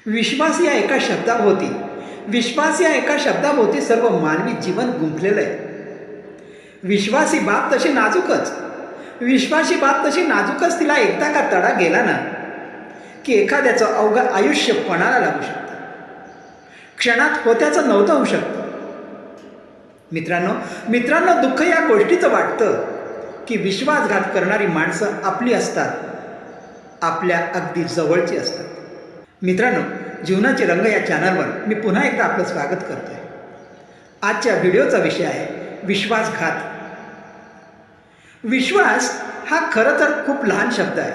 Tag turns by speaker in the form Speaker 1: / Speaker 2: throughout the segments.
Speaker 1: विश्वास या एका शब्दाभोवती विश्वास या एका शब्दाभोवती सर्व मानवी जीवन गुंफलेलं आहे. विश्वास ही बाब तशी नाजूकच विश्वासी बाब तशी नाजूकच तिला एकदा का तडा गेला ना की एखाद्याचं अवघं आयुष्य पणाला लागू शकतं. क्षणात होत्याचं नव्हतं होऊ शकतं. मित्रांनो दुःख या गोष्टीचं वाटतं की विश्वासघात करणारी माणसं आपली असतात, आपल्या अगदी जवळची असतात. मित्रांनो, जीवनाचे रंग या चॅनलवर मी पुन्हा एकदा आपलं स्वागत करतोय. आजच्या व्हिडिओचा विषय आहे विश्वासघात. विश्वास हा खरं तर खूप लहान शब्द आहे.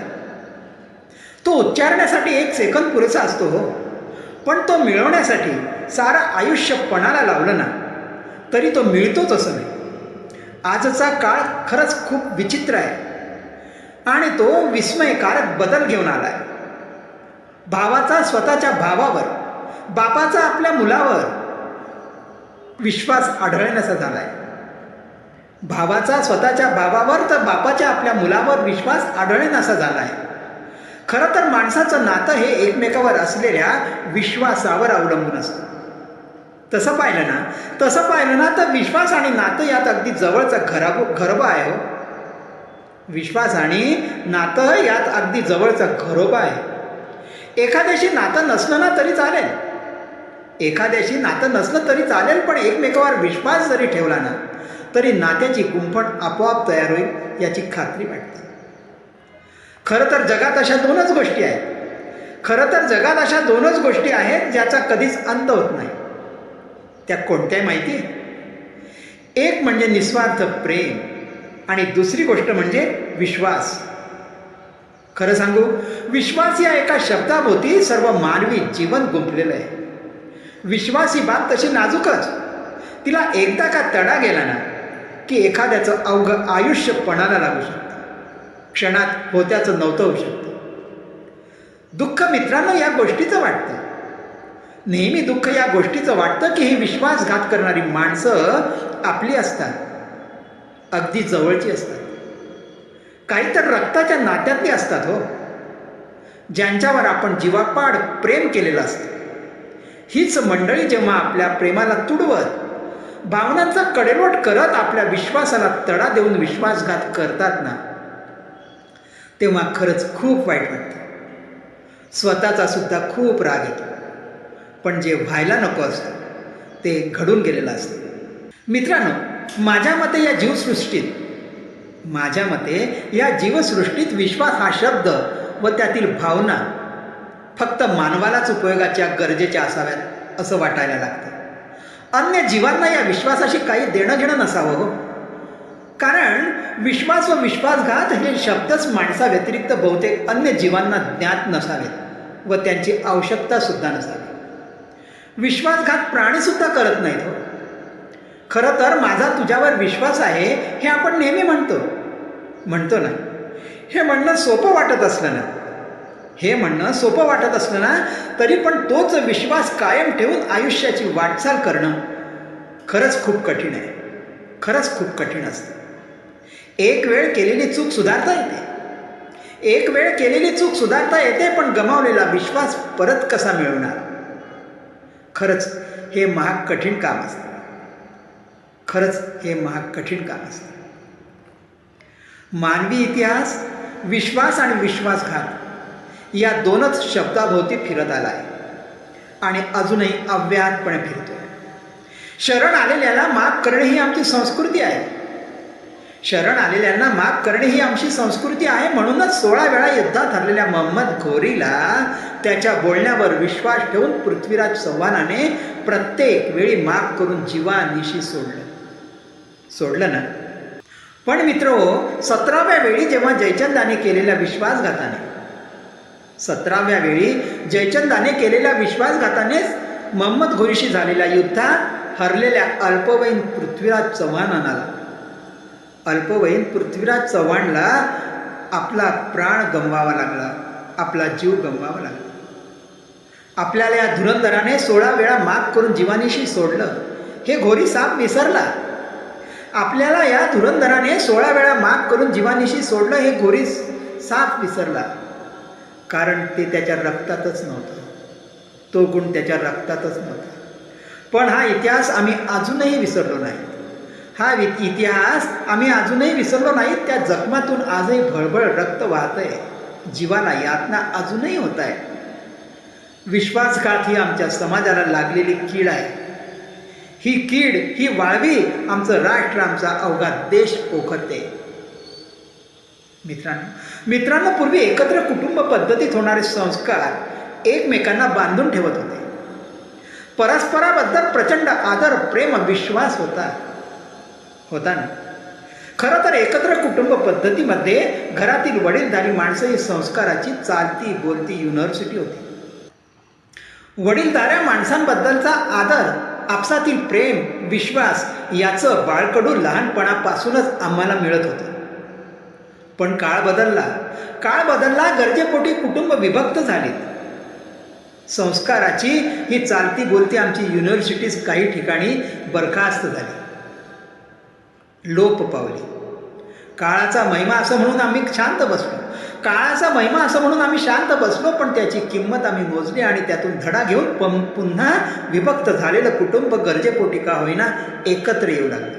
Speaker 1: तो उच्चारण्यासाठी 1 सेकंद पुरेसा असतो हो, पण तो मिळवण्यासाठी सारं आयुष्य पणाला लावलं ना तरी तो मिळतोच असं नाही. आजचा काळ खरंच खूप विचित्र आहे आणि तो विस्मयकारक बदल घेऊन आला आहे. भावाचा स्वतःच्या भावावर, बापाचा आपल्या मुलावर विश्वास आढळण्याचा झाला आहे. भावाचा स्वतःच्या भावावर तर बापाच्या आपल्या मुलावर विश्वास आढळण्याचा झाला आहे. खरं तर माणसाचं नातं हे एकमेकावर असलेल्या विश्वासावर अवलंबून असतं. तसं पाहिलं ना तर विश्वास आणि नातं यात अगदी जवळचा घरोबा आहे हो. विश्वास आणि नातं यात अगदी जवळचा घरोबा आहे. एखाद्याशी नातं नसलं तरी चालेल, पण एकमेकावर विश्वास जरी ठेवला ना तरी नात्याची गुंफण आपोआप तयार होईल याची खात्री वाटते. खरं तर जगात अशा दोनच गोष्टी आहेत ज्याचा कधीच अंत होत नाही. त्या कोणत्या माहिती आहे? एक म्हणजे निस्वार्थ प्रेम आणि दुसरी गोष्ट म्हणजे विश्वास. खरं सांगू, विश्वास या एका शब्दाभोवती सर्व मानवी जीवन गुंफलेलं आहे. विश्वास ही बाब तशी नाजूकच. तिला एकदा का तडा गेला ना की एखाद्याचं अवघं आयुष्य पणाला लागू शकतं. क्षणात होत्याचं नव्हतं होऊ शकतं. दुःख मित्रांनो या गोष्टीचं वाटतं. नेहमी दुःख या गोष्टीचं वाटतं की ही विश्वासघात करणारी माणसं आपली असतात, अगदी जवळची असतात. काही तर रक्ताच्या नात्यातली असतात हो, ज्यांच्यावर आपण जीवापाड प्रेम केलेलं असतं. हीच मंडळी जेव्हा आपल्या प्रेमाला तुडवत, भावनांचा कडेलोट करत आपल्या विश्वासाला तडा देऊन विश्वासघात करतात ना, तेव्हा खरंच खूप वाईट वाटतं. स्वतःचा सुद्धा खूप राग येतो. पण जे व्हायला नको असतं ते घडून गेलेलं असतं. मित्रांनो, माझ्या मते या जीवसृष्टीत विश्वास हा शब्द व त्यातील भावना फक्त मानवालाच उपयोगाच्या गरजेच्या असाव्यात असं वाटायला लागतं. अन्य जीवांना या विश्वासाशी काही देणं घेणं नसावं हो. कारण विश्वास व विश्वासघात हे शब्दच माणसाव्यतिरिक्त बहुतेक अन्य जीवांना ज्ञात नसावेत व त्यांची आवश्यकता सुद्धा नसावी. विश्वासघात प्राणीसुद्धा करत नाहीत हो. खरं तर माझा तुझ्यावर विश्वास आहे हे आपण नेहमी म्हणतो ना. हे म्हणणं सोपं वाटत असलं ना तरी पण तोच विश्वास कायम ठेवून आयुष्याची वाटचाल करणं खरंच खूप कठीण असतं. एक वेळ केलेली चूक सुधारता येते, पण गमावलेला विश्वास परत कसा मिळवणार? खरंच हे महाग कठीण काम असतं. मानवी इतिहास विश्वास आणि विश्वासघात या दोनच शब्दाभोवती फिरत आला आहे आणि अजूनही अव्याहतपणे फिरतोय. शरण आलेल्याला माफ करणे ही आमची संस्कृती आहे. म्हणूनच 16 वेळा युद्धात हरलेल्या मोहम्मद घोरीला त्याच्या बोलण्यावर विश्वास ठेवून पृथ्वीराज चव्हाणाने प्रत्येक वेळी माफ करून जीवानिशी सोडलं ना. पण मित्रो, 17व्या वेळी जेव्हा जयचंदाने केलेल्या विश्वासघातानेच मोहम्मद घोरीशी झालेल्या युद्धात हरलेल्या अल्पवयीन पृथ्वीराज चव्हाणला आपला प्राण गमवावा लागला, आपला जीव गमवावा लागला. आपल्याला या धुरंधराने 16 वेळा माफ करून जीवानिशी सोडलं हे घोरी साफ विसरला. कारण ते त्याच्या रक्तातच नव्हतं. तो गुण त्याच्या रक्तातच नव्हता. पण हा इतिहास आम्ही अजूनही विसरलो नाही. हा इतिहास आम्ही अजूनही विसरलो नाही. त्या जखमातून आजही भळभळ रक्त वाहतंय. जीवाला यातना अजूनही होत आहे. विश्वासघात ही आमच्या समाजाला लागलेली कीड आहे. ही कीड, ही वाळवी आमचं राष्ट्र, आमचा अवघा देश पोखरते. मित्रांनो, पूर्वी एकत्र कुटुंब पद्धतीत होणारे संस्कार एकमेकांना बांधून ठेवत होते. परस्पराबद्दल प्रचंड आदर, प्रेम, विश्वास होता ना. खरं तर एकत्र कुटुंब पद्धतीमध्ये घरातील वडीलधारी माणसं ही संस्काराची चालती बोलती युनिव्हर्सिटी होती. वडीलधाऱ्या माणसांबद्दलचा आदर, आपसातील प्रेम, विश्वास याचं बाळकडू लहानपणापासूनच आम्हाला मिळत होतं. पण काळ बदलला, गरजेपोटी कुटुंब विभक्त झाली. संस्काराची ही चालती बोलती आमची युनिव्हर्सिटीज काही ठिकाणी बरखास्त झाली, लोप पावली. काळाचा महिमा असं म्हणून आम्ही शांत बसलो, पण त्याची किंमत आम्ही मोजली आणि त्यातून धडा घेऊन पुन्हा विभक्त झालेलं कुटुंब गरजेपोटी का होईना एकत्र येऊ लागलं.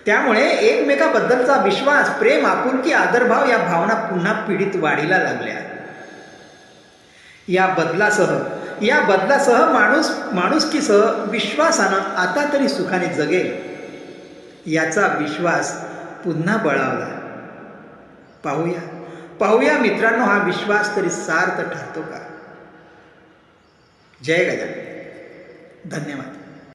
Speaker 1: त्यामुळे एकमेकाबद्दलचा विश्वास, प्रेम, आपुलकी, आदरभाव या भावना पुन्हा पिढीत वाढीला लागल्या. या बदलासह माणुसकीसह विश्वासानं आता तरी सुखाने जगेल याचा विश्वास पुन्हा बळावला. पाहूया मित्रांनो, हा विश्वास तरी सार्थ ठरतो का? जय गजानन. धन्यवाद.